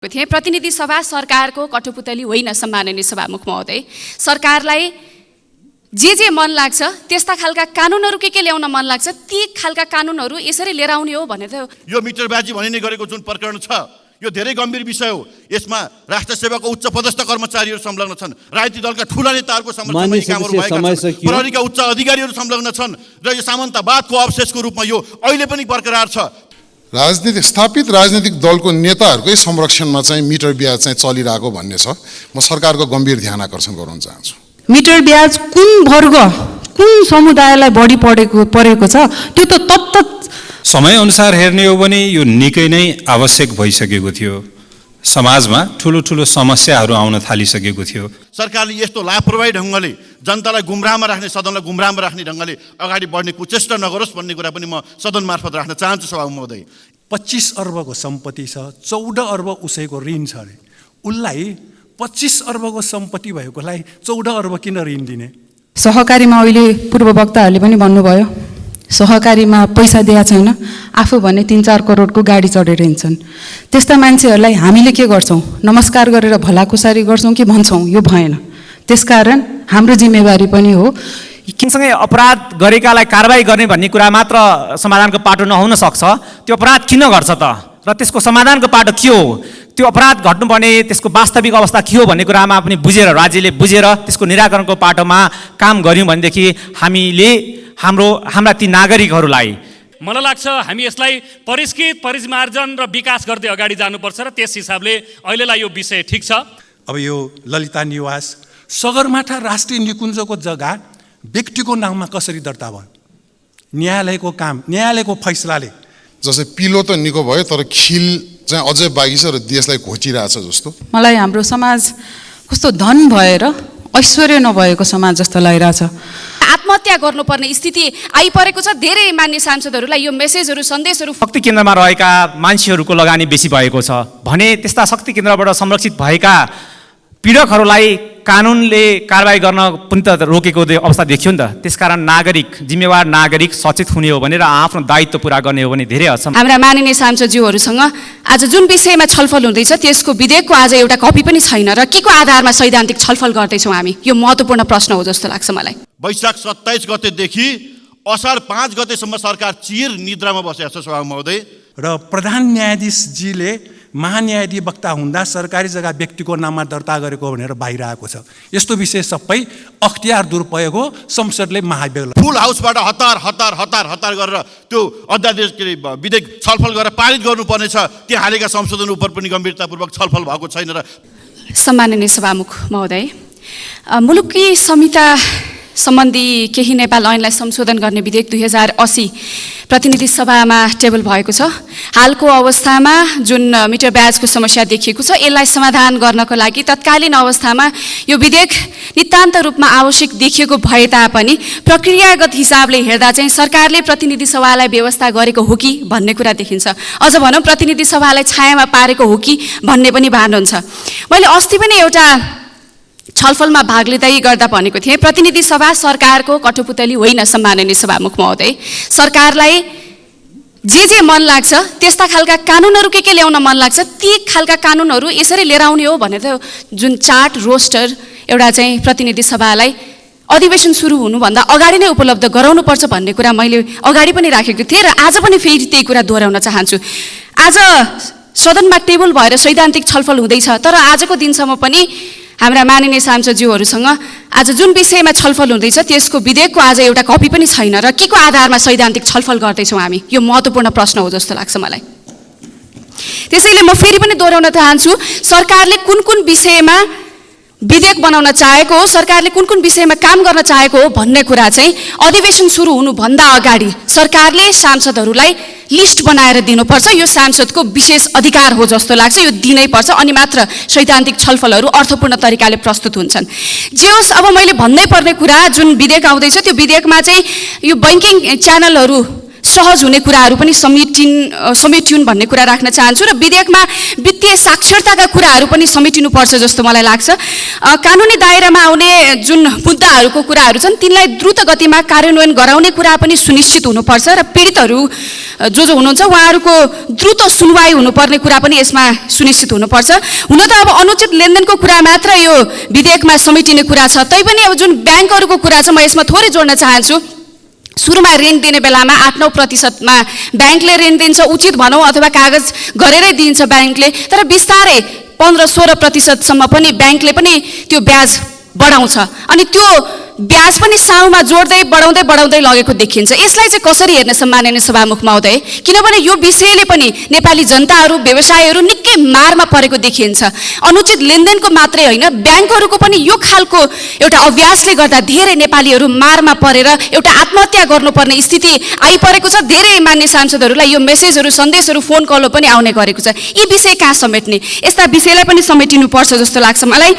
थिएँ। प्रतिनिधि सभा सरकारको कठपुतली होइन सम्माननीय सभामुख महोदय। सरकारलाई जे मन लाग्छ त्यस्ता खालका कानुनहरू के ल्याउन मन लाग्छ ती खालका कानुनहरू यसरी लिएर आउने हो भनेर यो मिटरबाजी भनिने गरेको जुन प्रकरण छ यो धेरै गम्भीर विषय हो। यसमा राष्ट्र सेवाको उच्च पदस्थ कर्मचारीहरू संलग्न छन्, राजनीतिक दलका ठूला नेताहरूको समर्थनमा कामहरू भएका छन्, प्रहरीका उच्च अधिकारीहरू संलग्न छन् र यो सामन्तवादको अवशेषको रूपमा यो अहिले पनि बरकरार छ। राजनीतिक स्थापित राजनीतिक दलको नेताहरूकै संरक्षणमा चाहिँ मिटर ब्याज चाहिँ चलिरहेको भन्ने छ। म सरकारको गम्भीर ध्यान आकर्षण गराउन चाहन्छु। मिटर ब्याज कुन वर्ग कुन समुदायलाई बढी परेको छ त्यो त तत्त समय अनुसार हेर्ने हो भने यो निकै नै आवश्यक भइसकेको थियो। समाजमा ठुलो ठुलो समस्याहरू आउन थालिसकेको थियो। सरकारले यस्तो लापरवाही ढङ्गले जनतालाई गुमराहमा राख्ने, सदनलाई गुमराहमा राख्ने ढङ्गले अगाडि बढ्ने कुचेष्टा नगरोस् भन्ने कुरा पनि म सदन मार्फत राख्न चाहन्छु सभामुख महोदय। 25 अर्बको सम्पत्ति छ, 14 अर्ब उसैको ऋण छ अरे। उसलाई 25 अर्बको सम्पत्ति भएकोलाई 14 अर्ब किन ऋण दिने? सहकारीमा अहिले पूर्व वक्ताहरूले पनि भन्नुभयो सहकारीमा पैसा दिएको छैन, आफू भने 3-4 करोडको गाडी चढेर हिँड्छन्। त्यस्ता मान्छेहरूलाई हामीले के गर्छौँ? नमस्कार गरेर भलाकुसारी गर्छौँ कि भन्छौँ? यो भएन। त्यसकारण हाम्रो जिम्मेवारी पनि हो किनसँगै अपराध गरेकालाई कारबाही गर्ने भन्ने कुरा मात्र समाधानको पाटो नहुन सक्छ। त्यो अपराध किन गर्छ त र त्यसको समाधानको पाटो के हो? त्यो अपराध घट्नुपर्ने त्यसको वास्तविक अवस्था के हो भन्ने कुरामा पनि बुझेर राज्यले बुझेर त्यसको निराकरणको पाटोमा काम गर्यौँ भनेदेखि हामीले हाम्रा ती नागरिकहरूलाई मलाई लाग्छ हामी यसलाई परिष्कृत परिमार्जन र विकास गर्दै अगाडि जानुपर्छ र त्यस हिसाबले अहिलेलाई यो विषय ठिक छ। अब यो ललिता निवास सगरमाथा राष्ट्रिय निकुञ्जको जग्गा व्यक्तिको नाममा कसरी दर्ता भयो? न्यायालयको काम, न्यायालयको फैसलाले। जस्तै पिलो त निको भयो तर खिल चाहिँ अझै बाँकी छ र देशलाई घोचिरहेछ जस्तो। मलाई हाम्रो समाज कस्तो धन भएर ऐश्वर्य नभएको समाज जस्तो लागिरहेछ। आत्महत्या गर्नुपर्ने स्थिति आइपरेको छ। धेरै मान्य सांसदहरूलाई यो मेसेजहरू सन्देशहरू शक्ति केन्द्रमा रहेका मान्छेहरूको लगानी बेसी भएको छ भने त्यस्ता शक्ति केन्द्रबाट संरक्षित भएका पीडकहरूलाई कानुनले कारबाही गर्न पनि त रोकेको अवस्था देखियो नि त। त्यसकारण नागरिक, जिम्मेवार नागरिक सचेत हुने हो भने र आफ्नो दायित्व पुरा गर्ने हो भने धेरै हदसम्म हाम्रा माननीय सांसदज्यूहरूसँग आज जुन विषयमा छलफल हुँदैछ त्यसको विधेयकको आज एउटा कपी पनि छैन र के को आधारमा सैद्धान्तिक छलफल गर्दैछौँ हामी? यो महत्त्वपूर्ण प्रश्न हो जस्तो लाग्छ मलाई। वैशाख 27 गतेदेखि असार 5 गतेसम्म सरकार चिर निद्रामा बसेको छ सभामुख महोदय। र प्रधान न्यायाधीशजीले महान्यायाधिवक्ता हुँदा सरकारी जग्गा व्यक्तिको नाममा दर्ता गरेको भनेर बाहिर आएको छ। यस्तो विषय सबै अख्तियार दुरुपयोग हो। संसदले महाभियोग फुल हाउसबाट हतार गरेर त्यो अध्यादेश विधेयक छलफल गरेर पारित गर्नुपर्ने छ। त्यहाँ हालेका संशोधन उप पनि गम्भीरतापूर्वक छलफल भएको छैन। र सम्माननीय सभामुख महोदय, मुलुकी संहिता सम्बन्धी केही नेपाल ऐनलाई संशोधन गर्ने विधेयक 2080 प्रतिनिधि सभामा टेबल भएको छ। हालको अवस्थामा जुन मिटर ब्याजको समस्या देखिएको छ यसलाई समाधान गर्नको लागि तत्कालीन अवस्थामा यो विधेयक नितान्त रूपमा आवश्यक देखिएको भए तापनि प्रक्रियागत हिसाबले हेर्दा चाहिँ सरकारले प्रतिनिधि सभालाई व्यवस्था गरेको हो कि भन्ने कुरा देखिन्छ। अझ भनौँ प्रतिनिधि सभालाई छायामा पारेको हो कि भन्ने पनि भान हुन्छ। मैले अस्ति पनि एउटा छलफलमा भाग लिँदै गर्दा भनेको थिएँ प्रतिनिधि सभा सरकारको कठपुतली होइन सम्माननीय सभामुख महोदय। सरकारलाई जे मन लाग्छ त्यस्ता खालका कानुनहरू के ल्याउन मन लाग्छ ती खालका कानुनहरू यसरी लिएर आउने हो भनेर जुन चार्ट रोस्टर एउटा चाहिँ प्रतिनिधि सभालाई अधिवेशन सुरु हुनुभन्दा अगाडि नै उपलब्ध गराउनुपर्छ भन्ने कुरा मैले अगाडि पनि राखेको थिएँ र आज पनि फेरि त्यही कुरा दोहोऱ्याउन चाहन्छु। आज सदनमा टेबल भएर सैद्धान्तिक छलफल हुँदैछ तर आजको दिनसम्म पनि हाम्रा माननीय सांसदज्यूहरूसँग आज जुन विषयमा छलफल हुँदैछ त्यसको विधेयकको आज एउटा कपी पनि छैन र के को आधारमा सैद्धान्तिक छलफल गर्दैछौँ हामी? यो महत्त्वपूर्ण प्रश्न हो जस्तो लाग्छ मलाई। त्यसैले म फेरि पनि दोहोऱ्याउन चाहन्छु सरकारले कुन विषयमा विधेयक बनाउन चाहेको हो, सरकारले कुन विषयमा काम गर्न चाहेको हो भन्ने कुरा चाहिँ अधिवेशन सुरु हुनुभन्दा अगाडि सरकारले सांसदहरूलाई लिस्ट बनाएर दिनुपर्छ। यो सांसदको विशेष अधिकार हो जस्तो लाग्छ। यो दिनै पर्छ अनि मात्र सैद्धान्तिक छलफलहरू अर्थपूर्ण तरिकाले प्रस्तुत हुन्छन्। जे होस्, अब मैले भन्नै पर्ने कुरा जुन विधेयक आउँदैछ त्यो विधेयकमा चाहिँ यो बैंकिङ च्यानलहरू सहज हुने कुराहरू पनि समेटिन् भन्ने कुरा राख्न चाहन्छु र विधेयकमा वित्तीय साक्षरताका कुराहरू पनि समेटिनुपर्छ जस्तो मलाई लाग्छ। कानुनी दायरामा आउने जुन मुद्दाहरूको कुराहरू छन् तिनलाई द्रुत गतिमा कार्यान्वयन गराउने कुरा पनि सुनिश्चित हुनुपर्छ र पीडितहरू जो हुनुहुन्छ उहाँहरूको द्रुत सुनवाई हुनुपर्ने कुरा पनि यसमा सुनिश्चित हुनुपर्छ। हुन त अब अनुचित लेनदेनको कुरा मात्र यो विधेयकमा समेटिने कुरा छ, तैपनि अब जुन ब्याङ्कहरूको कुरा छ म यसमा थोरै जोड्न चाहन्छु। सुरुमा ऋण दिने बेलामा 8-9%मा ब्याङ्कले ऋण दिन्छ, उचित भनौँ, अथवा कागज गरेरै दिन्छ ब्याङ्कले, तर बिस्तारै 15-16% पनि ब्याङ्कले पनि त्यो ब्याज बढाउँछ अनि त्यो ब्याज पनि साउमा जोड्दै बढाउँदै लगेको देखिन्छ। यसलाई चाहिँ कसरी हेर्ने सम्माननीय सभामुख महोदय, किनभने यो विषयले पनि नेपाली जनताहरू व्यवसायहरू निकै मारमा परेको देखिन्छ। अनुचित लेनदेनको मात्रै होइन, ब्याङ्कहरूको पनि यो खालको एउटा अभ्यासले गर्दा धेरै नेपालीहरू मारमा परेर एउटा आत्महत्या गर्नुपर्ने स्थिति आइपरेको छ। धेरै मान्य सांसदहरूलाई यो मेसेजहरू सन्देशहरू फोन कलहरू पनि आउने गरेको छ। यी विषय कहाँ समेट्ने, यस्ता विषयलाई पनि समेटिनुपर्छ जस्तो लाग्छ मलाई।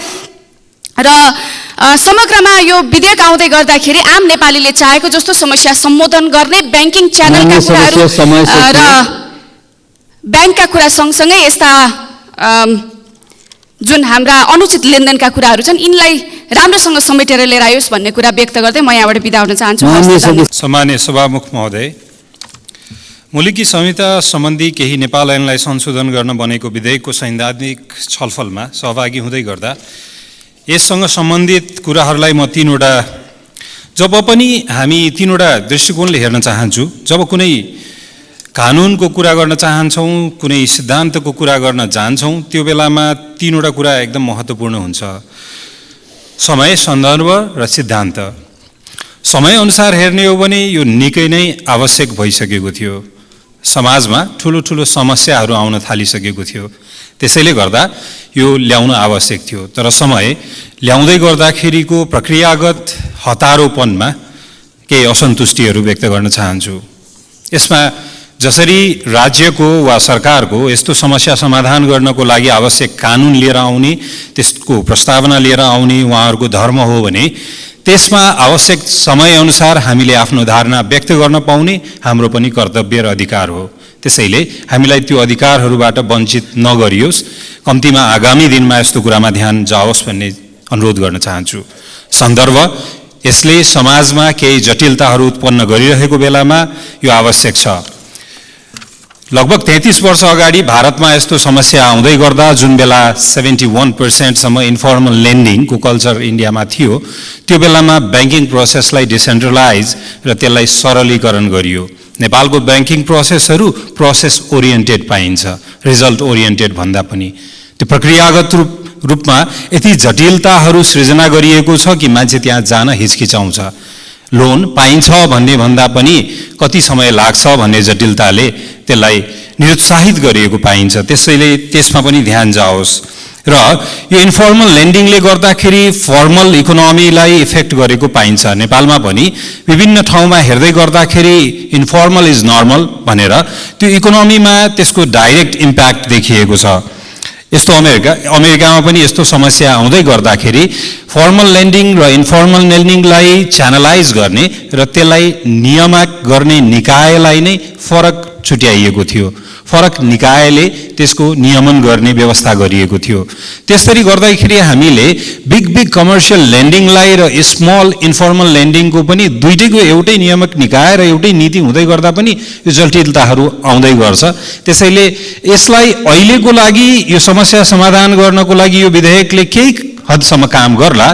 र समग्रमा यो विधेयक आउँदै गर्दाखेरि आम नेपालीले चाहेको जस्तो समस्या सम्बोधन गर्ने ब्याङ्किङ च्यानलका कुराहरू र ब्याङ्कका कुरा सँगसँगै यस्ता जुन हाम्रा अनुचित लेनदेनका कुराहरू छन् यिनलाई राम्रोसँग समेटेर लिएर आयोस् भन्ने कुरा व्यक्त गर्दै म यहाँबाट बिदा हुन चाहन्छु। सम्माननीय सभामुख महोदय, मुलुकी संहिता सम्बन्धी केही नेपाल ऐनलाई संशोधन गर्न बनेको विधेयकको सैद्धान्तिक छलफलमा सहभागी हुँदै गर्दा यससँग सम्बन्धित कुराहरूलाई म जब पनि हामी तीनवटा दृष्टिकोणले हेर्न चाहन्छु। जब कुनै कानुनको कुरा गर्न चाहन्छौँ, कुनै सिद्धान्तको कुरा गर्न जान्छौँ, त्यो बेलामा तीनवटा कुरा एकदम महत्त्वपूर्ण हुन्छ: समय, सन्दर्भ र सिद्धान्त। समयअनुसार हेर्ने हो भने यो निकै नै आवश्यक भइसकेको थियो। समाजमा ठुलो समस्याहरू आउन थालिसकेको थियो, त्यसैले गर्दा यो ल्याउन आवश्यक थियो। तर समय ल्याउँदै गर्दाखेरिको प्रक्रियागत हतारोपनमा केही असन्तुष्टिहरू व्यक्त गर्न चाहन्छु। यसमा जसरी राज्यको वा सरकारको यस्तो समस्या समाधान गर्नको लागि आवश्यक कानुन लिएर आउने, त्यसको प्रस्तावना लिएर आउने उहाँहरूको धर्म हो भने त्यसमा आवश्यक समयअनुसार हामीले आफ्नो धारणा व्यक्त गर्न पाउने हाम्रो पनि कर्तव्य र अधिकार हो। त्यसैले हामीलाई त्यो अधिकारहरूबाट वञ्चित नगरियोस्, कम्तीमा आगामी दिनमा यस्तो कुरामा ध्यान जाओस् भन्ने अनुरोध गर्न चाहन्छु। सन्दर्भ, यसले समाजमा केही जटिलताहरू उत्पन्न गरिरहेको बेलामा यो आवश्यक छ। लगभग 33 वर्ष अगाडि भारतमा यस्तो समस्या आउँदै गर्दा जुन बेला 71% इन्फर्मल लेन्डिङको कल्चर इन्डियामा थियो, त्यो बेलामा ब्याङ्किङ प्रोसेसलाई डिसेन्ट्रलाइज र त्यसलाई सरलीकरण गरियो। नेपालको ब्याङ्किङ प्रोसेसहरू प्रोसेस ओरिएन्टेड पाइन्छ, रिजल्ट ओरिएन्टेड भन्दा पनि। त्यो प्रक्रियागत रूपमा यति जटिलताहरू सृजना गरिएको छ कि मान्छे त्यहाँ जान हिचकिचाउँछ। लोन पाइन्छ भन्ने भन्दा पनि कति समय लाग्छ भन्ने जटिलताले त्यसलाई निरुत्साहित गरिएको पाइन्छ। त्यसैले त्यसमा पनि ध्यान जाओस्। र यो इन्फर्मल लेन्डिङले गर्दाखेरि फर्मल इकोनोमीलाई इफेक्ट गरेको पाइन्छ। नेपालमा पनि विभिन्न ठाउँमा हेर्दै गर्दाखेरि इन्फर्मल इज नर्मल भनेर त्यो इकोनोमीमा त्यसको डाइरेक्ट इम्प्याक्ट देखिएको छ। यस्तो अमेरिकामा पनि यस्तो समस्या आउँदै गर्दाखेरि फर्मल लेन्डिङ र इन्फर्मल लेन्डिङलाई च्यानलाइज गर्ने र त्यसलाई नियामक गर्ने निकायलाई नै फरक छुट्याइएको थियो। फरक निकायले त्यसको नियमन गर्ने व्यवस्था गरिएको थियो। त्यसरी गर्दाखेरि हामीले बिग कमर्सियल लेन्डिङलाई र स्मल इन्फर्मल लेन्डिङको पनि दुईटैको एउटै नियामक निकाय र एउटै नीति हुँदै गर्दा पनि यो जटिलताहरू आउँदै गर्छ। त्यसैले यसलाई अहिलेको लागि यो समस्या समाधान गर्नको लागि यो विधेयकले केही हदसम्म काम गर्ला,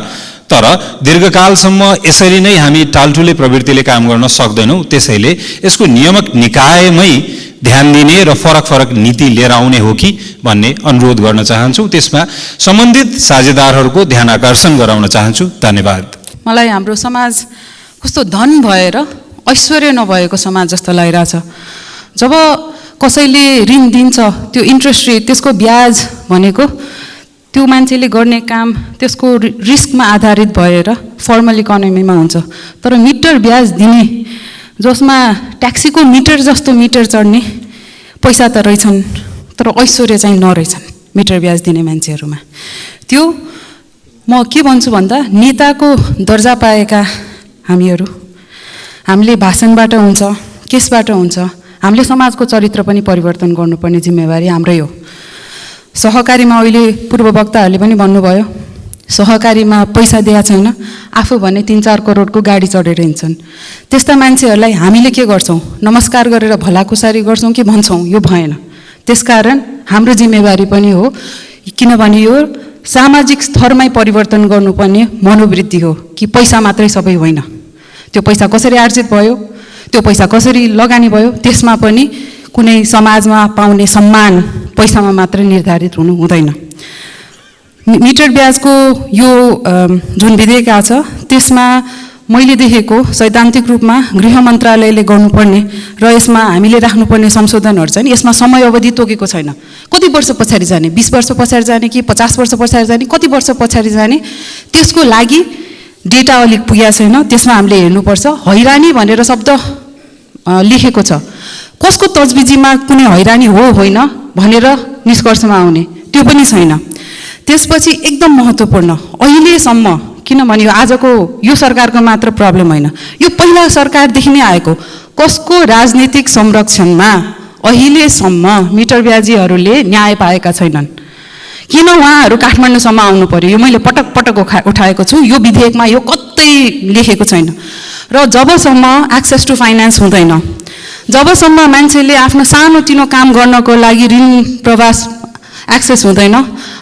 तर दीर्घकालसम्म यसरी नै हामी टालटुले प्रवृत्तिले काम गर्न सक्दैनौँ। त्यसैले यसको नियामक निकायमै ध्यान दिने र फरक नीति लिएर आउने हो कि भन्ने अनुरोध गर्न चाहन्छु। त्यसमा सम्बन्धित साझेदारहरूको ध्यान आकर्षण गराउन चाहन्छु। धन्यवाद। मलाई हाम्रो समाज कस्तो धन भएर ऐश्वर्य नभएको समाज जस्तो लागिरहेछ। जब कसैले ऋण दिन्छ, त्यो इन्ट्रेस्ट रेट, त्यसको ब्याज भनेको त्यो मान्छेले गर्ने काम त्यसको रिस्कमा आधारित भएर फर्मल इकोनोमीमा हुन्छ। तर मिटर ब्याज दिने, जसमा ट्याक्सीको मिटर जस्तो मिटर चढ्ने पैसा त रहेछन्, तर ऐश्वर्य चाहिँ नरहेछन् मिटर ब्याज दिने मान्छेहरूमा। त्यो म के भन्छु भन्दा, नेताको दर्जा पाएका हामीले भाषणबाट हुन्छ, केसबाट हुन्छ? हामीले समाजको चरित्र पनि परिवर्तन गर्नुपर्ने जिम्मेवारी हाम्रै हो। सहकारीमा अहिले पूर्व वक्ताहरूले पनि भन्नुभयो, सहकारीमा पैसा दिएको छैन, आफू भने 3-4 करोडको गाडी चढेर हिँड्छन्। त्यस्ता मान्छेहरूलाई हामीले के गर्छौँ? नमस्कार गरेर भलाकुसारी गर्छौँ कि भन्छौँ? यो भएन। त्यसकारण हाम्रो जिम्मेवारी पनि हो, किनभने यो सामाजिक स्तरमै परिवर्तन गर्नुपर्ने मनोवृत्ति हो कि पैसा मात्रै सबै होइन। त्यो पैसा कसरी आर्जित भयो, त्यो पैसा कसरी लगानी भयो, त्यसमा पनि कुनै समाजमा पाउने सम्मान पैसामा मात्र निर्धारित हुनु हुँदैन। मिटर ब्याजको यो जुन विधेयक आछ त्यसमा मैले देखेको सैद्धान्तिक रूपमा गृह मन्त्रालयले गर्नुपर्ने र यसमा हामीले राख्नुपर्ने संशोधनहरू चाहिँ यसमा समय अवधि तोकेको छैन। कति वर्ष पछाडि जाने, 20 वर्ष पछाडि जाने कि 50 वर्ष पछाडि जाने, कति वर्ष पछाडि जाने, त्यसको लागि डेटा अलिक पुगेको छैन। त्यसमा हामीले हेर्नुपर्छ। हैरानी भनेर शब्द लेखेको छ, कसको तजबिजीमा कुनै हैरानी हो होइन भनेर निष्कर्षमा आउने त्यो पनि छैन। त्यसपछि एकदम महत्त्वपूर्ण, अहिलेसम्म, किनभने यो आजको यो सरकारको मात्र प्रब्लम होइन, यो पहिला सरकारदेखि नै आएको, कसको राजनीतिक संरक्षणमा अहिलेसम्म मिटर ब्याजीहरूले न्याय पाएका छैनन्। किन उहाँहरू काठमाडौँसम्म आउनु पर्यो? यो मैले पटक पटक उठाएको छु। यो विधेयकमा यो कतै लेखेको छैन। र जबसम्म एक्सेस टु फाइनेन्स हुँदैन, जबसम्म मान्छेले आफ्नो सानोतिनो काम गर्नको लागि ऋण प्रवास एक्सेस हुँदैन,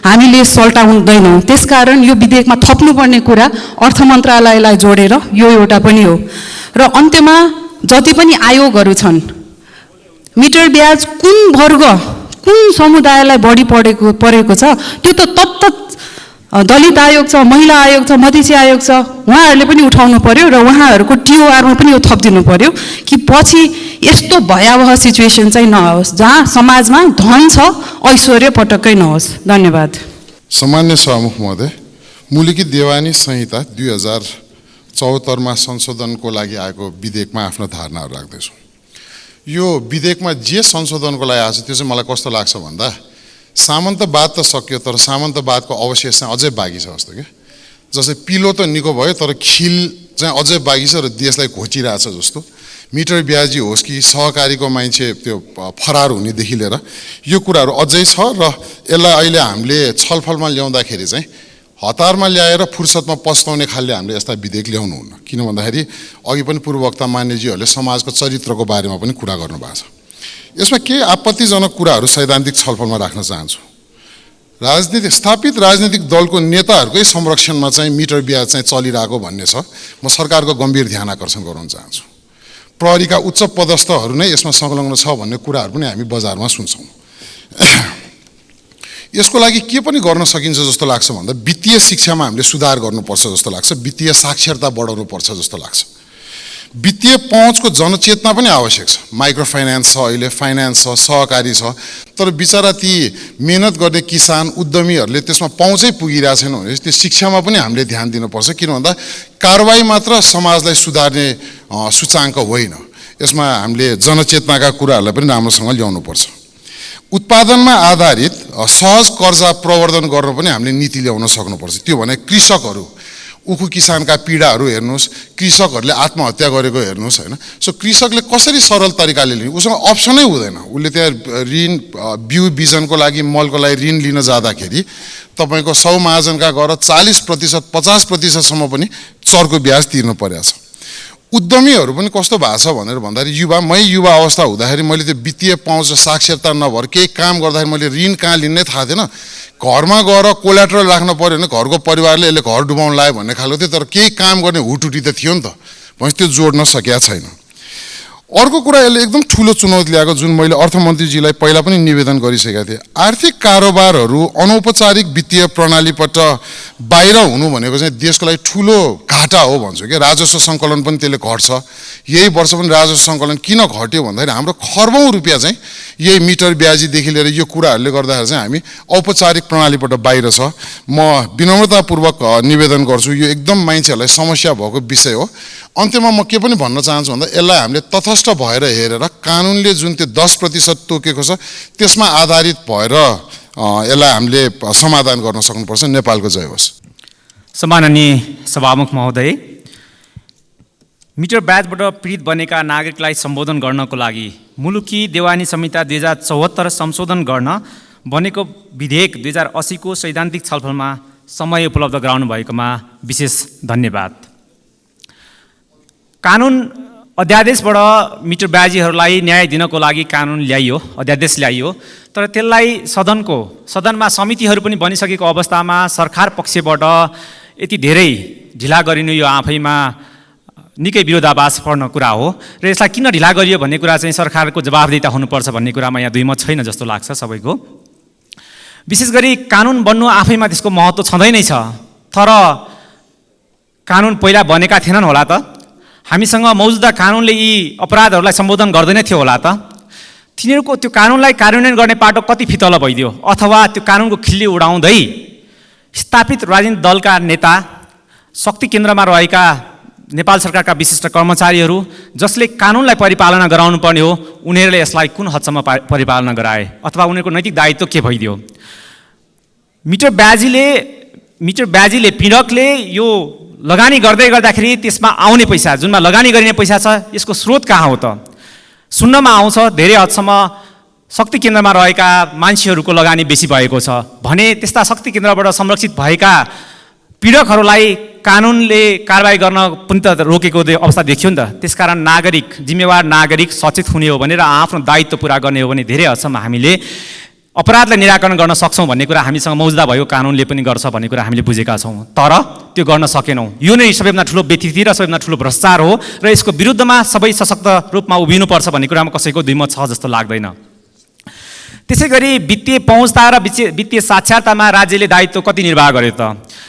हामीले सल्टाउँदैनौँ। त्यसकारण यो विधेयकमा थप्नुपर्ने कुरा अर्थ मन्त्रालयलाई जोडेर यो एउटा पनि हो। र अन्त्यमा जति पनि आयोगहरू छन्, मिटर ब्याज कुन वर्ग, कुन समुदायलाई बढी परेको छ, त्यो त तत्त दलित आयोग छ, महिला आयोग छ, मधेसी आयोग छ, उहाँहरूले पनि उठाउनु पर्यो र उहाँहरूको टिओआरमा पनि यो थपिदिनु पर्यो कि पछि यस्तो भयावह सिचुएसन चाहिँ नहोस् जहाँ समाजमा धन छ, ऐश्वर्य पटक्कै नहोस्। धन्यवाद। सामान्य सभामुख महोदय, मुलुकी देवानी संहिता 2074मा संशोधनको लागि आएको विधेयकमा आफ्नो धारणाहरू राख्दैछु। यो विधेयकमा जे संशोधनको लागि आएको छ त्यो चाहिँ मलाई कस्तो लाग्छ भन्दा, सामन्तवाद त सक्यो तर सामन्तवादको अवशेष चाहिँ अझै बाँकी छ जस्तो क्या। जस्तै पिलो त निको भयो तर खिल चाहिँ अझै बाँकी छ र देशलाई घोचिरहेछ जस्तो। मिटर ब्याजी होस् कि सहकारीको मान्छे त्यो फरार हुनेदेखि लिएर यो कुराहरू अझै छ र यसलाई अहिले हामीले छलफलमा ल्याउँदाखेरि चाहिँ हतारमा ल्याएर फुर्सदमा पस्ताउने खालले हामीले यस्ता विधेयक ल्याउनुहुन्न। किन भन्दाखेरि अघि पनि पूर्ववक्ता मान्यजीहरूले समाजको चरित्रको बारेमा पनि कुरा गर्नुभएको छ। यसमा केही आपत्तिजनक कुराहरू सैद्धान्तिक छलफलमा राख्न चाहन्छु। स्थापित राजनीतिक दलको नेताहरूकै संरक्षणमा चाहिँ मिटर ब्याज चाहिँ चलिरहेको भन्ने छ। म सरकारको गम्भीर ध्यान आकर्षण गराउन चाहन्छु। प्रहरीका उच्च पदस्थहरू नै यसमा संलग्न छ भन्ने कुराहरू पनि हामी बजारमा सुन्छौँ। यसको लागि के पनि गर्न सकिन्छ जस्तो लाग्छ भन्दा वित्तीय शिक्षामा हामीले सुधार गर्नुपर्छ जस्तो लाग्छ, वित्तीय साक्षरता बढाउनु पर्छ जस्तो लाग्छ। वित्तीय पहुँचको जनचेतना पनि आवश्यक छ। माइक्रो फाइनेन्स छ, अहिले फाइनेन्स छ, सहकारी छ, तर बिचरा ती मेहनत गर्ने किसान उद्यमीहरूले त्यसमा पहुँचै पुगिरहेको छैन भने त्यो शिक्षामा पनि हामीले ध्यान दिनुपर्छ। किन भन्दा कारबाही मात्र समाजलाई सुधार्ने सूचाङ्क होइन, यसमा हामीले जनचेतनाका कुराहरूलाई पनि राम्रोसँग ल्याउनुपर्छ। उत्पादनमा आधारित सहज कर्जा प्रवर्धन गर्न पनि हामीले नीति ल्याउन सक्नुपर्छ। त्यो भने कृषकहरू, उखु किसानका पीडाहरू हेर्नुहोस्, कृषकहरूले आत्महत्या गरेको हेर्नुहोस् होइन। सो कृषकले कसरी सरल तरिकाले लिने, उसँग अप्सनै हुँदैन। उसले त्यहाँ ऋण बिउ बिजनको लागि मलको लागि ऋण लिन जाँदाखेरि तपाईँको 100 महाजनका गएर 40%, 50%सम्म पनि चर्को ब्याज तिर्नु परेको छ। उद्यमीहरू पनि कस्तो भएको छ भनेर भन्दाखेरि युवा अवस्था हुँदाखेरि मैले त्यो वित्तीय पहुँच र साक्षरता नभएर केही काम गर्दाखेरि मैले ऋण कहाँ लिने थाहा थिएन। घरमा गएर कोल्याट्रल राख्नु पऱ्यो भने घरको परिवारले यसले घर डुबाउन लाग्यो भन्ने खालको थियो, तर केही काम गर्ने हुटुटी त थियो नि त, भने त्यो जोड्न सकेका छैन। अर्को कुरा यसले एकदम ठुलो चुनौती ल्याएको, जुन मैले अर्थमन्त्रीजीलाई पहिला पनि निवेदन गरिसकेका थिएँ, आर्थिक कारोबारहरू अनौपचारिक वित्तीय प्रणालीबाट बाहिर हुनु भनेको चाहिँ देशको लागि ठुलो घाटा हो भन्छु क्या। राजस्व सङ्कलन पनि त्यसले घट्छ। यही वर्ष पनि राजस्व सङ्कलन किन घट्यो भन्दाखेरि हाम्रो खर्बौँ रुपियाँ चाहिँ यही मिटर ब्याजीदेखि लिएर यो कुराहरूले गर्दाखेरि चाहिँ हामी औपचारिक प्रणालीबाट बाहिर छ। म विनम्रतापूर्वक निवेदन गर्छु, यो एकदम मान्छेहरूलाई समस्या भएको विषय हो। अन्त्यमा म के पनि भन्न चाहन्छु भन्दा यसलाई हामीले तटस्थ भएर हेरेर कानुनले जुन त्यो 10% तोकेको छ त्यसमा आधारित भएर यसलाई हामीले समाधान गर्न सक्नुपर्छ। नेपालको जय होस्। सम्माननीय सभामुख महोदय, मिटर ब्याजबाट पीडित बनेका नागरिकलाई सम्बोधन गर्नको लागि मुलुकी देवानी संहिता 2074 संशोधन गर्न बनेको विधेयक 2080 को सैद्धान्तिक छलफलमा समय उपलब्ध गराउनु भएकोमा विशेष धन्यवाद। कानुन अध्यादेशबाट मिटर ब्याजीहरूलाई न्याय दिनको लागि कानुन ल्याइयो, अध्यादेश ल्याइयो, तर त्यसलाई सदनमा समितिहरू पनि बनिसकेको अवस्थामा सरकार पक्षबाट यति धेरै ढिला गरिनु यो आफैमा निकै विरोधाभासपूर्ण कुरा हो र यसलाई किन ढिला गरियो भन्ने कुरा चाहिँ सरकारको जवाफदेहिता हुनुपर्छ भन्ने कुरामा यहाँ दुईमत छैन जस्तो लाग्छ सबैको। विशेष गरी कानुन बन्नु आफैमा त्यसको महत्त्व छँदै नै छ, तर कानुन पहिला बनेका थिएनन् होला त? हामीसँग मौजुदा कानुनले यी अपराधहरूलाई सम्बोधन गर्दैन थियो होला त? तिनीहरूको त्यो कानुनलाई कार्यान्वयन गर्ने पाटो कति फितलो भइदियो, अथवा त्यो कानुनको खिल्ली उडाउँदै स्थापित राजनीतिक दलका नेता, शक्ति केन्द्रमा रहेका नेपाल सरकारका विशिष्ट कर्मचारीहरू जसले कानुनलाई परिपालना गराउनु पर्ने हो, उनीहरूले यसलाई कुन हदसम्म परिपालना गराए, अथवा उनीहरूको नैतिक दायित्व के भइदियो? मिटर ब्याजीले पीडकले यो लगानी गर्दै गर्दाखेरि त्यसमा आउने पैसा, जुनमा लगानी गरिने पैसा छ, यसको स्रोत कहाँ हो त? सुन्नमा आउँछ धेरै हदसम्म शक्ति केन्द्रमा रहेका मान्छेहरूको लगानी बेसी भएको छ भने त्यस्ता शक्ति केन्द्रबाट संरक्षित भएका पीडकहरूलाई कानुनले कारबाही गर्न पनि त रोकेको अवस्था देखियो नि त। त्यसकारण जिम्मेवार नागरिक सचेत हुने हो भने र आफ्नो दायित्व पुरा गर्ने हो भने धेरै हदसम्म हामीले अपराधलाई निराकरण गर्न सक्छौँ भन्ने कुरा हामीसँग मौजुदा भएको कानुनले पनि गर्छ भन्ने कुरा हामीले बुझेका छौँ, तर त्यो गर्न सकेनौँ। यो नै सबैभन्दा ठुलो व्यतिथि र सबैभन्दा ठुलो भ्रष्टाचार हो र यसको विरुद्धमा सबै सशक्त रूपमा उभिनुपर्छ भन्ने कुरामा कसैको दुईमत छ जस्तो लाग्दैन। त्यसै गरी वित्तीय पहुँचता र वित्तीय साक्षरतामा राज्यले दायित्व कति निर्वाह गर्यो त?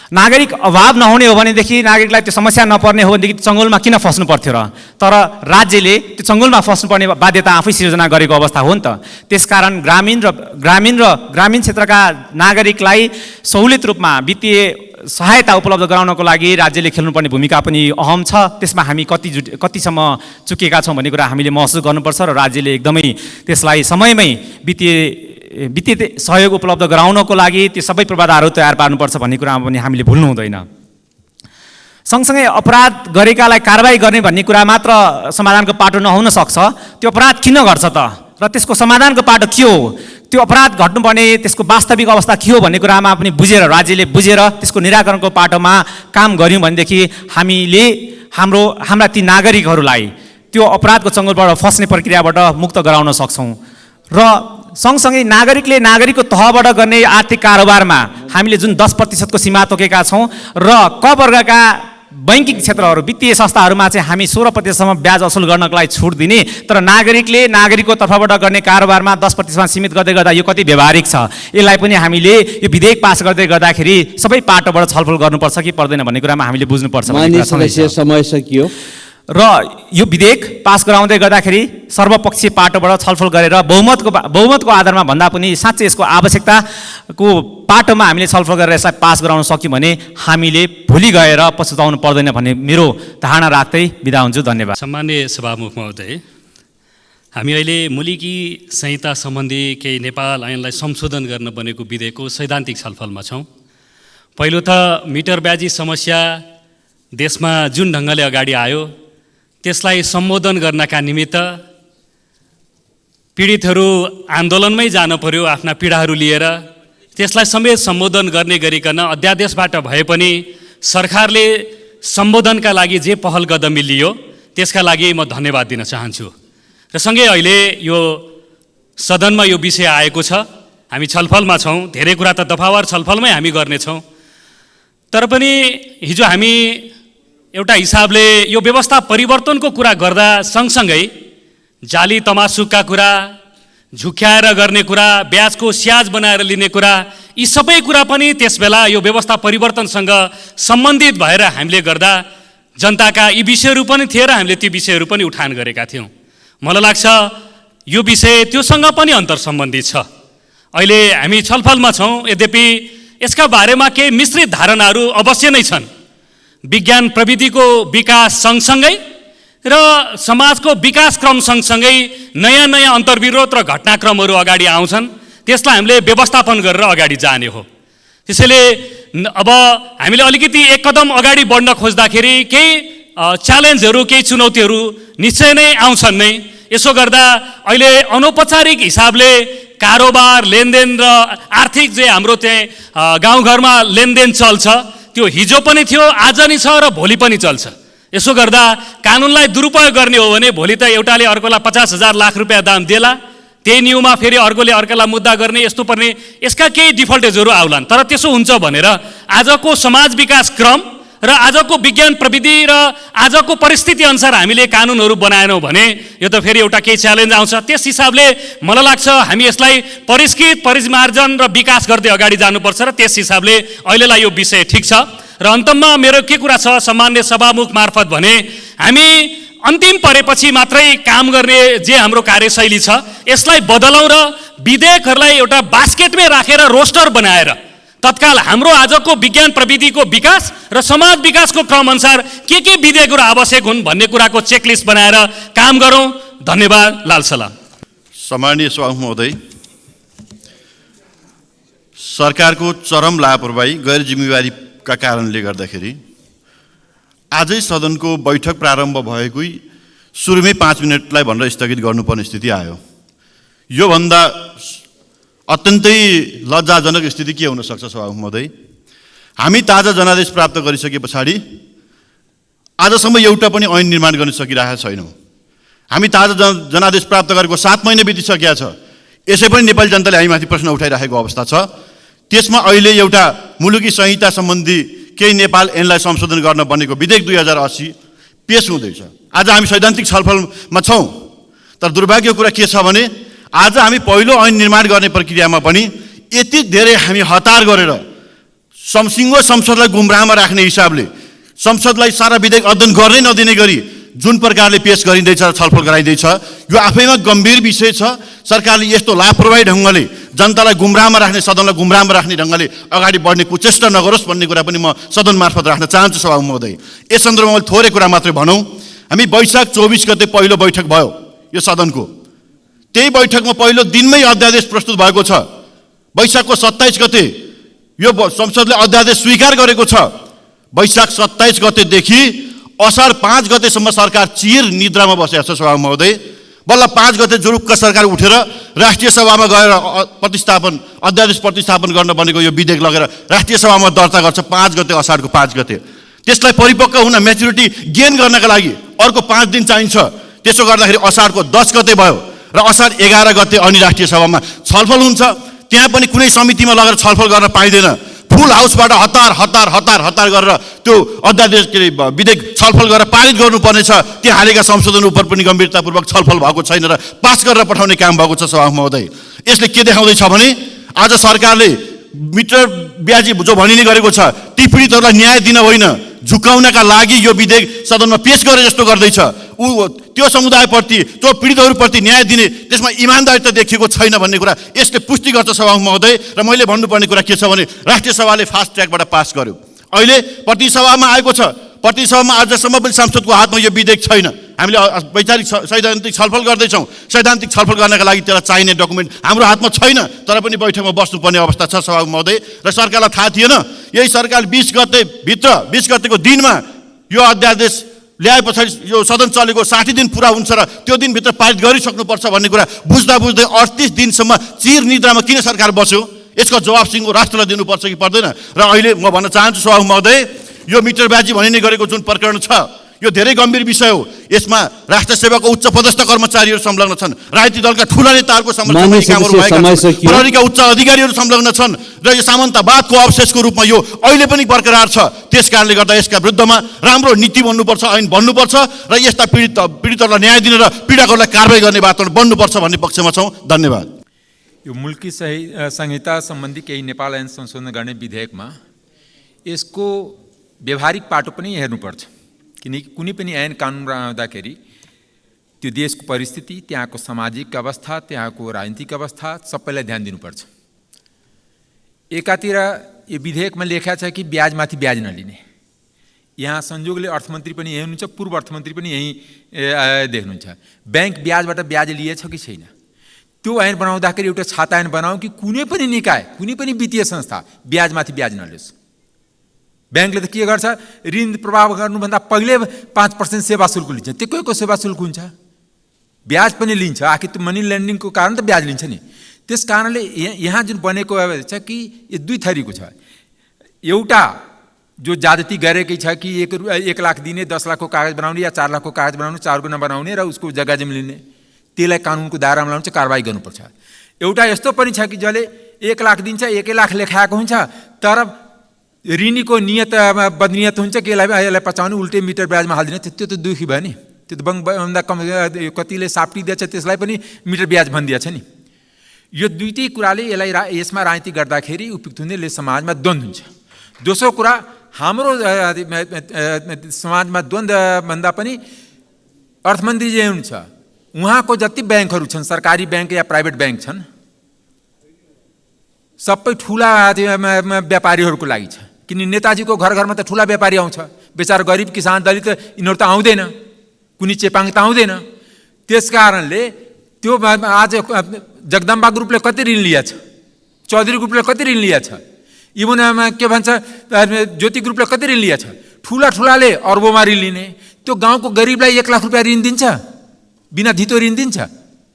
नागरिक अभाव नहुने हो भनेदेखि, नागरिकलाई त्यो समस्या नपर्ने हो भनेदेखि चङ्गुलमा किन फस्नु पर्थ्यो र? तर राज्यले त्यो चङ्गुलमा फस्नुपर्ने बाध्यता आफै सिर्जना गरेको अवस्था हो नि त। त्यसकारण ग्रामीण क्षेत्रका नागरिकलाई सहुलियत रूपमा वित्तीय सहायता उपलब्ध गराउनको लागि राज्यले खेल्नुपर्ने भूमिका पनि अहम छ। त्यसमा हामी कतिसम्म चुकेका छौँ भन्ने कुरा हामीले महसुस गर्नुपर्छ र राज्यले एकदमै त्यसलाई समयमै वित्तीय सहयोग उपलब्ध गराउनको लागि त्यो सबै पूर्वाधारहरू तयार पार्नुपर्छ भन्ने कुरामा पनि हामीले भुल्नु हुँदैन। सँगसँगै अपराध गरेकालाई कारबाही गर्ने भन्ने कुरा मात्र समाधानको पाटो नहुन सक्छ। त्यो अपराध किन गर्छ त र त्यसको समाधानको पाटो के हो, त्यो अपराध घट्नुपर्ने त्यसको वास्तविक अवस्था के हो भन्ने कुरामा पनि राज्यले बुझेर त्यसको निराकरणको पाटोमा काम गऱ्यौँ भनेदेखि हामीले हाम्रा ती नागरिकहरूलाई त्यो अपराधको चङ्गुलबाट फस्ने प्रक्रियाबाट मुक्त गराउन सक्छौँ। र सँगसँगै नागरिकको तहबाट गर्ने आर्थिक कारोबारमा हामीले जुन 10% को सीमा तोकेका छौँ र क वर्गका बैंकिङ क्षेत्रहरू, वित्तीय संस्थाहरूमा चाहिँ हामी 16% ब्याज असुल गर्नको लागि छुट दिने, तर नागरिकको तर्फबाट गर्ने कारोबारमा 10% सीमित गर्दै गर्दा यो कति व्यवहारिक छ? यसलाई पनि हामीले यो विधेयक पास गर्दै गर्दाखेरि सबै पाटोबाट छलफल गर्नुपर्छ कि पर्दैन भन्ने कुरामा हामीले बुझ्नुपर्छ। समय सकियो र यो विधेयक पास गराउँदै गर्दाखेरि सर्वपक्षीय पाटोबाट छलफल गरेर बहुमतको आधारमा भन्दा पनि साँच्चै यसको आवश्यकताको पाटोमा हामीले छलफल गरेर यसलाई पास गराउन सक्यौँ भने हामीले भोलि गएर पछुताउनु पर्दैन भन्ने मेरो धारणा राख्दै बिदा हुन्छु। धन्यवाद। सम्माननीय सभामुख महोदय, हामी अहिले मुलुकी संहिता सम्बन्धी केही नेपाल ऐनलाई संशोधन गर्न बनेको विधेयकको सैद्धान्तिक छलफलमा छौँ। पहिलो त मिटर ब्याजी समस्या देशमा जुन ढङ्गले अगाडि आयो त्यसलाई सम्बोधन गर्नका निमित्त पीडितहरू आन्दोलनमै जान पर्यो आफ्ना पीडाहरू लिएर। त्यसलाई समेत सम्बोधन गर्ने गरिकन अध्यादेशबाट भए पनि सरकारले सम्बोधनका लागि जे पहल कदमी लियो त्यसका लागि म धन्यवाद दिन चाहन्छु। र सँगै अहिले यो सदनमा यो विषय आएको छ, हामी छलफलमा छौँ। धेरै कुरा त दफावार छलफलमै हामी गर्नेछौँ, तर पनि हिजो हामी एउटा हिसाबले यो व्यवस्था परिवर्तनको कुरा गर्दा सँगसँगै जाली तमासुकका कुरा, झुक्याएर गर्ने कुरा, ब्याजको स्याज बनाएर लिने कुरा, यी सबै कुरा पनि त्यसबेला यो व्यवस्था परिवर्तनसँग सम्बन्धित भएर हामीले गर्दा जनताका यी विषयहरू पनि थिए र हामीले ती विषयहरू पनि उठान गरेका थियौँ। मलाई लाग्छ यो विषय त्योसँग पनि अन्तर सम्बन्धित छ। अहिले हामी छलफलमा छौँ, यद्यपि यसका बारेमा केही मिश्रित धारणाहरू अवश्य नै छन्। विज्ञान प्रविधिको विकास सँगसँगै र समाजको विकास क्रम सँगसँगै नयाँ अन्तर्विरोध र घटनाक्रमहरू अगाडि आउँछन्, त्यसलाई हामीले व्यवस्थापन गरेर अगाडि जाने हो। त्यसैले अब हामीले अलिकति एक कदम अगाडि बढ्न खोज्दाखेरि केही च्यालेन्जहरू केही चुनौतीहरू निश्चय नै आउँछन् नै। यसो गर्दा अहिले अनौपचारिक हिसाबले कारोबार लेनदेन र आर्थिक जे हाम्रो त्यहाँ गाउँघरमा लेनदेन चल्छ त्यो हिजो पनि थियो, आज नि छ र भोलि पनि चल्छ। यसो गर्दा कानुनलाई दुरुपयोग गर्ने हो भने भोलि त एउटाले अर्कोलाई 50,000 लाख रुपियाँ दाम देला, त्यही न्युमा फेरि अर्कोले अर्कालाई मुद्दा गर्ने, यस्तो पर्ने, यसका केही डिफल्टेजहरू आउलान्। तर त्यसो हुन्छ भनेर आजको समाज विकास क्रम र आजको विज्ञान प्रविधि र आजको परिस्थिति अनुसार हामीले कानुनहरू बनाएनौँ भने यो त फेरि एउटा केही च्यालेन्ज आउँछ। त्यस हिसाबले मलाई लाग्छ हामी यसलाई परिष्कृत, परिमार्जन र विकास गर्दै अगाडि जानुपर्छ र त्यस हिसाबले अहिलेलाई यो विषय ठिक छ। र अन्तमा मेरो के कुरा छ, सामान्य सभामुख मार्फत भने हामी अन्तिम परेपछि मात्रै काम गर्ने जे हाम्रो कार्यशैली छ यसलाई बदलौँ र विधेयकहरूलाई एउटा बास्केटमै राखेर रोस्टर बनाएर तत्काल हाम्रो आजको विज्ञान प्रविधिको विकास र समाज विकासको क्रमअनुसार के विधेयकहरू आवश्यक हुन् भन्ने कुराको चेकलिस्ट बनाएर काम गरौँ। धन्यवाद। लाल सलाम। सम्माननीय सभामुख महोदय, सरकारको चरम लापरवाही गैर जिम्मेवारीका कारणले गर्दाखेरि आजै सदनको बैठक प्रारम्भ भएकै सुरुमै 5 मिनटलाई भनेर स्थगित गर्नुपर्ने स्थिति आयो। योभन्दा अत्यन्तै लज्जाजनक स्थिति के हुन सक्छ सभामुख महोदय? हामी ताजा जनादेश प्राप्त गरिसके पछाडि आजसम्म एउटा पनि ऐन निर्माण गर्न सकिरहेका छैनौँ। हामी ताजा जनादेश प्राप्त गरेको 7 महिना बितिसकेका छ। यसै पनि नेपाली जनताले हामीमाथि प्रश्न उठाइरहेको अवस्था छ। त्यसमा अहिले एउटा मुलुकी संहिता सम्बन्धी केही नेपाल ऐनलाई संशोधन गर्न बनेको विधेयक 2080 पेश हुँदैछ। आज हामी सैद्धान्तिक छलफलमा छौँ, तर दुर्भाग्यको कुरा के छ भने आज हामी पहिलो ऐन निर्माण गर्ने प्रक्रियामा पनि यति धेरै हामी हतार गरेर सिङ्गो संसदलाई गुमराहमा राख्ने हिसाबले संसदलाई सारा विधेयक अध्ययन गर्नै नदिने गरी जुन प्रकारले पेश गरिँदैछ र छलफल गराइँदैछ यो आफैमा गम्भीर विषय छ। सरकारले यस्तो लापरवाही ढङ्गले जनतालाई गुमराहमा राख्ने, सदनलाई गुमराहमा राख्ने ढङ्गले अगाडि बढ्ने कुचेष्टा नगरोस् भन्ने कुरा पनि म सदन मार्फत राख्न चाहन्छु सभामुख महोदय। यस सन्दर्भमा थोरै कुरा मात्रै भनौँ। हामी वैशाख 24 गते पहिलो बैठक भयो यो सदनको। त्यही बैठकमा पहिलो दिनमै अध्यादेश प्रस्तुत भएको छ। वैशाखको 27 गते यो संसदले अध्यादेश स्वीकार गरेको छ। वैशाख 27 गतेदेखि असार 5 गतेसम्म सरकार चिर निद्रामा बसेको छ सभामुख महोदय। बल्ल 5 गते जुरुक्क सरकार उठेर राष्ट्रिय सभामा गएर अध्यादेश प्रतिस्थापन गर्न बनेको यो विधेयक लगेर राष्ट्रिय सभामा दर्ता गर्छ 5 गते, असारको 5 गते। त्यसलाई परिपक्व हुन, म्याच्युरिटी गेन गर्नका लागि अर्को 5 दिन चाहिन्छ। त्यसो गर्दाखेरि असारको 10 गते भयो र असार 11 गते अनि राष्ट्रिय सभामा छलफल हुन्छ। त्यहाँ पनि कुनै समितिमा लगेर छलफल गर्न पाइँदैन। फुल हाउसबाट हतार गरेर त्यो अध्यादेश विधेयक छलफल गरेर पारित गर्नुपर्नेछ। त्यहाँ हालेका संशोधन उप पनि गम्भीरतापूर्वक छलफल भएको छैन र पास गरेर पठाउने काम भएको छ सभामुख महोदय। यसले के देखाउँदैछ भने आज सरकारले मिटर ब्याजी जो भनिने गरेको छ ती पीडितहरूलाई न्याय दिन होइन, झुकाउनका लागि यो विधेयक सदनमा पेश गरे जस्तो गर्दैछ। त्यो समुदायप्रति, त्यो पीडितहरूप्रति न्याय दिने त्यसमा इमान्दारिता देखिएको छैन भन्ने कुरा यसले पुष्टि गर्छ सभामुख महोदय। र मैले भन्नुपर्ने कुरा के छ भने राष्ट्रिय सभाले फास्ट ट्र्याकबाट पास गर्यो। अहिले प्रतिनिधि सभामा आएको छ। प्रतिनिधि सभामा आजसम्म पनि सांसदको हातमा यो विधेयक छैन। हामीले वैचारिक सैद्धान्तिक छलफल गर्दैछौँ। सैद्धान्तिक छलफल गर्नका लागि त्यसलाई चाहिने डकुमेन्ट हाम्रो हातमा छैन, तर पनि बैठकमा बस्नुपर्ने अवस्था छ सभामुख महोदय। र सरकारलाई थाहा थिएन, यही सरकार 20 गतेको दिनमा यो अध्यादेश ल्याए पछाडि यो सदन चलेको 60 दिन पुरा हुन्छ र त्यो दिनभित्र पारित गरिसक्नुपर्छ भन्ने कुरा बुझ्दा 38 दिनसम्म चिर निद्रामा किन सरकार बस्यो? यसको जवाब सिङ्गो राष्ट्रलाई दिनुपर्छ कि पर्दैन? र अहिले म भन्न चाहन्छु सभामुख महोदय, यो मिटर ब्याजी भनिने गरेको जुन प्रकरण छ यो धेरै गम्भीर विषय हो। यसमा राष्ट्र सेवाको उच्च पदस्थ कर्मचारीहरू संलग्न छन्, राजनीतिक दलका ठुला नेताहरूको समर्थनमा कामहरू भएका छन्, प्रहरीका उच्च अधिकारीहरू संलग्न छन् र यो सामन्तवादको अवशेषको रूपमा यो अहिले पनि बरकरार छ। त्यसकारणले गर्दा यसका विरुद्धमा राम्रो नीति बन्नुपर्छ, ऐन बन्नुपर्छ र यस्ता पीडितहरूलाई न्याय दिन र पीडाहरूलाई कारबाही गर्ने वातावरण बन्नुपर्छ भन्ने पक्षमा छौँ। धन्यवाद। यो मुल्की संहिता सम्बन्धी केही नेपाल ऐन संशोधन गर्ने विधेयकमा यसको व्यवहारिक पाटो पनि हेर्नुपर्छ। किनकि कुनै पनि ऐन कानुन बनाउँदाखेरि त्यो देशको परिस्थिति, त्यहाँको सामाजिक अवस्था, त्यहाँको राजनीतिक अवस्था सबैलाई ध्यान दिनुपर्छ। एकातिर यो विधेयकमा लेखा छ कि ब्याजमाथि ब्याज नलिने। यहाँ संयोगले अर्थमन्त्री पनि यही हुनुहुन्छ, पूर्व अर्थमन्त्री पनि यही देख्नुहुन्छ। ब्याङ्क ब्याजबाट ब्याज लिएछ कि छैन? त्यो ऐन बनाउँदाखेरि एउटा छाता ऐन बनाऊ कि कुनै पनि निकाय, कुनै पनि वित्तीय संस्था ब्याजमाथि ब्याज नलियोस्। ब्याङ्कले त के गर्छ, ऋण प्रभाव गर्नुभन्दा पहिले 5% सेवा शुल्क लिन्छ। त्यो को सेवा शुल्क हुन्छ, ब्याज पनि लिन्छ। आखिर त्यो मनी लेन्डिङको कारण त ब्याज लिन्छ नि। त्यस कारणले यहाँ जुन बनेको छ कि यो दुई थरीको छ। एउटा जो ज्यादती गरेकै छ कि 1 लाख दिने, 10 लाखको कागज बनाउने या 4 लाखको कागज बनाउने, 4 गुणा बनाउने र उसको जग्गा जमिन लिने, त्यसलाई कानुनको दायरामा ल्याउनु चाहिँ कारबाही गर्नुपर्छ। एउटा यस्तो पनि छ कि जसले 1 लाख दिन्छ, 1 लाख लेखाएको हुन्छ, तर ऋणीको नियत बदनियत हुन्छ कि यसलाई पचाउने, उल्टे मिटर ब्याजमा हालिदिने। त्यो त दुखी भयो नि। त्यो त भन्दा कम कतिले साप्टिदिएछ, त्यसलाई पनि मिटर ब्याज भनिदिएछ नि। यो दुईटै कुराले यसमा राजनीति गर्दाखेरि उपयुक्त हुने, समाजमा द्वन्द्व हुन्छ। दोस्रो कुरा, हाम्रो समाजमा द्वन्द्व भन्दा पनि अर्थमन्त्री जे हुनुहुन्छ उहाँको जति ब्याङ्कहरू छन्, सरकारी ब्याङ्क या प्राइभेट ब्याङ्क छन्, सबै ठुला व्यापारीहरूको लागि छ। किन नेताजीको घर घरमा त ठुला व्यापारी आउँछ, बेचारा गरिब किसान दलित यिनीहरू त आउँदैन, कुनै चेपाङ त आउँदैन। त्यस कारणले त्यो आज जगदम्बा ग्रुपले कति ऋण लिएछ, चौधरी ग्रुपले कति ऋण लिएछ, इभन के भन्छ ज्योति ग्रुपले कति ऋण लिएछ। ठुलाले अर्बौँमा ऋण लिने, त्यो गाउँको गरिबलाई 1 लाख रुपियाँ ऋण दिन्छ, बिना धितो ऋण दिन्छ,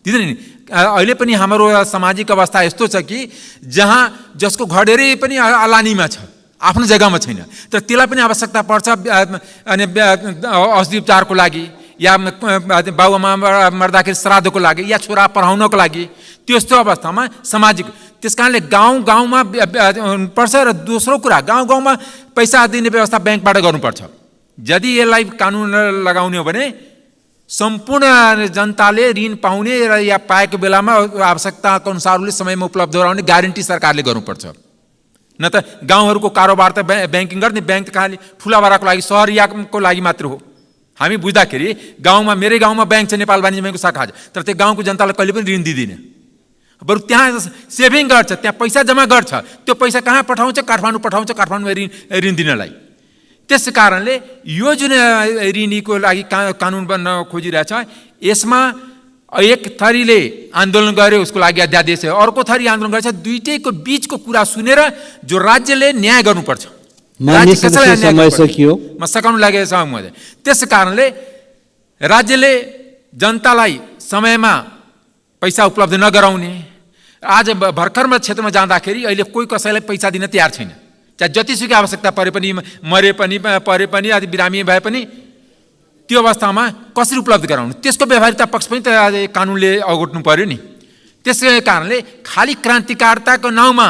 दिँदैन नि। अहिले पनि हाम्रो सामाजिक अवस्था यस्तो छ कि जहाँ जसको घडेरै पनि अलानीमा छ, आफ्नो जग्गामा छैन, तर त्यसलाई पनि आवश्यकता पर्छ अनि औषधि उपचारको लागि, या बाबुआमा मर्दाखेरि श्राद्धको लागि, या छोरा पढाउनको लागि। त्यस्तो अवस्थामा सामाजिक, त्यस कारणले गाउँमा पर्छ। र दोस्रो कुरा, गाउँमा पैसा दिने व्यवस्था ब्याङ्कबाट गर्नुपर्छ। यदि यसलाई कानुन लगाउने हो भने सम्पूर्ण जनताले ऋण पाउने र या पाएको बेलामा आवश्यकताको अनुसारले समयमा उपलब्ध गराउने ग्यारेन्टी सरकारले गर्नुपर्छ। न त गाउँहरूको कारोबार त ब्याङ्किङ गर्ने, ब्याङ्क त खालि ठुलाबडाको लागि, सहरियाको लागि मात्र हो। हामी बुझ्दाखेरि गाउँमा, मेरै गाउँमा ब्याङ्क छ, नेपाल वाणिज्य ब्याङ्कको शाखा छ, तर त्यो गाउँको जनतालाई कहिले पनि ऋण दिँदैन। बरु त्यहाँ सेभिङ गर्छ, त्यहाँ पैसा जम्मा गर्छ, त्यो पैसा कहाँ पठाउँछ, काठमाडौँ पठाउँछ, काठमाडौँमा ऋण दिनलाई। त्यस कारणले यो जुन ऋणीको लागि कानुन बन्न खोजिरहेछ, यसमा एक थरीले आन्दोलन गर्यो, उसको लागि अध्यादेश है, अर्को थरी आन्दोलन गरेछ। दुईटैको बीचको कुरा सुनेर जो राज्यले न्याय गर्नुपर्छ, समय सकियो, म सकाउनु लागेको छ म। त्यस कारणले राज्यले जनतालाई समयमा पैसा उपलब्ध नगराउने। आज भर्खरमा क्षेत्रमा जाँदाखेरि अहिले कोही कसैलाई पैसा दिन तयार छैन, चाहे जतिसुकै आवश्यकता परे पनि, मरे पनि, परे पनि, आदि बिरामी भए पनि, त्यो अवस्थामा कसरी उपलब्ध गराउनु, त्यसको व्यवहारिकता पक्ष पनि त कानुनले अगोट्नु पर्यो नि। त्यसै कारणले खालि क्रान्तिकारिताको नाउँमा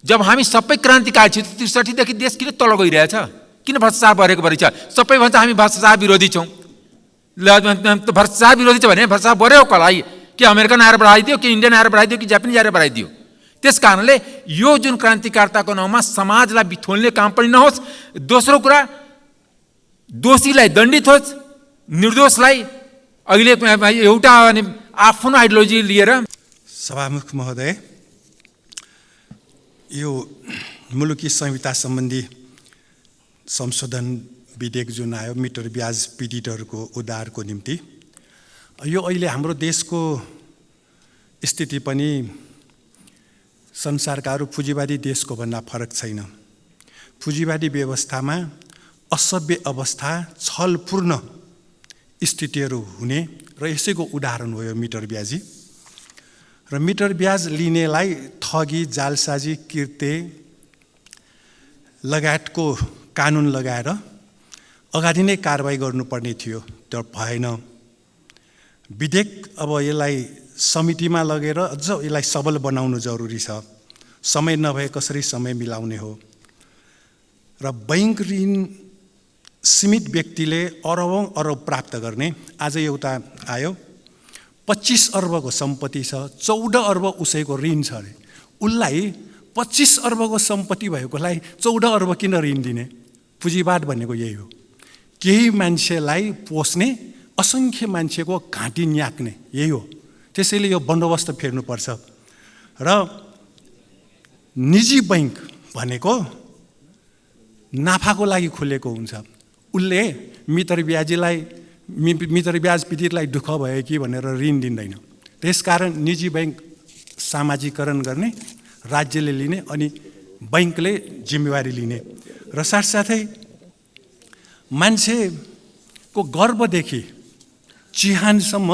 जब हामी सबै क्रान्तिकारी छौँ, 63 देखि देश किन तल गइरहेछ, किन भ्रष्टाचार बढेको बढी छ? सबै भन्छ हामी भ्रष्टाचार विरोधी छौँ। भ्रष्टाचार विरोधी छ भने भ्रष्टाचार बढ्यो कसलाई? कि अमेरिकन आएर बढाइदियो, कि इन्डियन आएर बढाइदियो, कि जापानिज आएर बढाइदियो? त्यस कारणले यो जुन क्रान्तिकारिताको नाउँमा समाजलाई बिथोल्ने काम पनि नहोस्। दोस्रो कुरा, दोषीलाई दण्डित होस्, निर्दोषलाई अहिले एउटा आफ्नो आइडियोलोजी लिएर। सभामुख महोदय, यो मुलुकी संहिता सम्बन्धी संशोधन विधेयक जुन आयो मिटर ब्याज पीडितहरूको उद्धारको निम्ति, यो अहिले हाम्रो देशको स्थिति पनि संसारका अरू पुँजीवादी देशको भन्दा फरक छैन। पुँजीवादी व्यवस्थामा असभ्य अवस्था, छलपूर्ण स्थितिहरू हुने र यसैको उदाहरण हो यो मिटर ब्याजी। र मिटर ब्याज लिनेलाई ठगी, जालसाजी, किर्ते लगायतको कानुन लगाएर अगाडि नै कारबाही गर्नुपर्ने थियो, त्यो भएन। विधेयक अब यसलाई समितिमा लगेर अझ यसलाई सबल बनाउनु जरुरी छ। समय नभए कसरी समय मिलाउने हो? र बैंक ऋण सीमित व्यक्तिले अरबौं अरब प्राप्त गर्ने, आज एउटा आयो 25 अर्बको सम्पत्ति छ, 14 अर्ब उसैको ऋण छ अरे। उसलाई 25 अर्बको सम्पत्ति भएकोलाई 14 अर्ब किन ऋण दिने? पुँजीवाद भनेको यही हो। केही मान्छेलाई पोस्ने, असङ्ख्य मान्छेको घाँटी न्याक्ने, यही हो। त्यसैले यो बन्दोबस्त फेर्नुपर्छ। र निजी बैंक भनेको नाफाको लागि खुलेको हुन्छ। उसले मिटर ब्याज पीडितलाई दुःख भयो कि भनेर ऋण दिँदैन। त्यसकारण निजी बैंक सामाजिकरण गर्ने, राज्यले लिने अनि बैंकले जिम्मेवारी लिने। र साथसाथै मान्छेको गर्वदेखि चिहानसम्म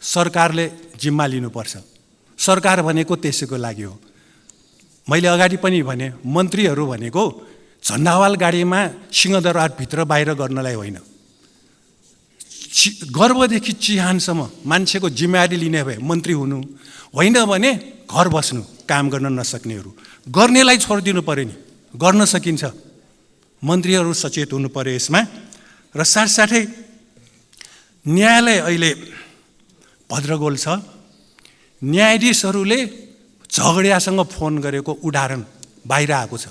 सरकारले जिम्मा लिनुपर्छ। सरकार भनेको त्यसैको लागि हो। मैले अगाडि पनि भने मन्त्रीहरू भनेको झन्डावाल गाडीमा सिंहदरबारभित्र बाहिर गर्नलाई होइन, गर्वदेखि चिहानसम्म मान्छेको जिम्मेवारी लिने भए मन्त्री हुनु, होइन भने घर बस्नु, काम गर्न नसक्नेहरू। गर्नेलाई छोडिदिनु पऱ्यो नि, गर्न सकिन्छ। मन्त्रीहरू सचेत हुनु पऱ्यो यसमा। र साथसाथै न्यायालय अहिले भद्रगोल छ। न्यायाधीशहरूले झगडियासँग फोन गरेको उदाहरण बाहिर आएको छ।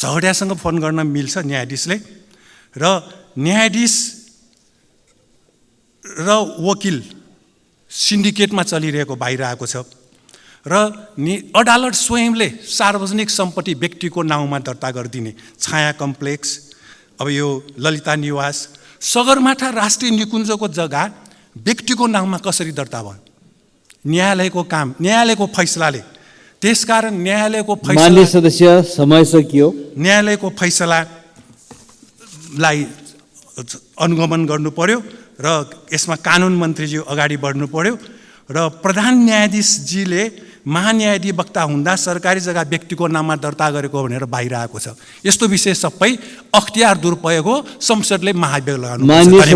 झगडियासँग फोन गर्न मिल्छ न्यायाधीशले, र न्यायाधीश र वकिल सिन्डिकेटमा चलिरहेको बाहिर आएको छ। र अदालत स्वयंले सार्वजनिक सम्पत्ति व्यक्तिको नाउँमा दर्ता गरिदिने, छाया कम्प्लेक्स, अब यो ललिता निवास, सगरमाथा राष्ट्रिय निकुञ्जको जग्गा व्यक्तिको नाउँमा कसरी दर्ता भयो? न्यायालयको काम, न्यायालयको फैसलाले। त्यसकारण न्यायालयको फैसला, माननीय सदस्य समय सकियो। न्यायालयको फैसलालाई अनुगमन गर्नु पर्यो र यसमा कानुन मन्त्रीज्यू अगाडि बढ्नु पर्यो। र प्रधान न्यायाधीशजीले महान्यायाधिवक्ता हुँदा सरकारी जग्गा व्यक्तिको नाममा दर्ता गरेको भनेर बाहिर आएको छ। यस्तो विषय सबै अख्तियार दुरुपयोग हो, संसदले महाभियोग लगाउनु पर्छ।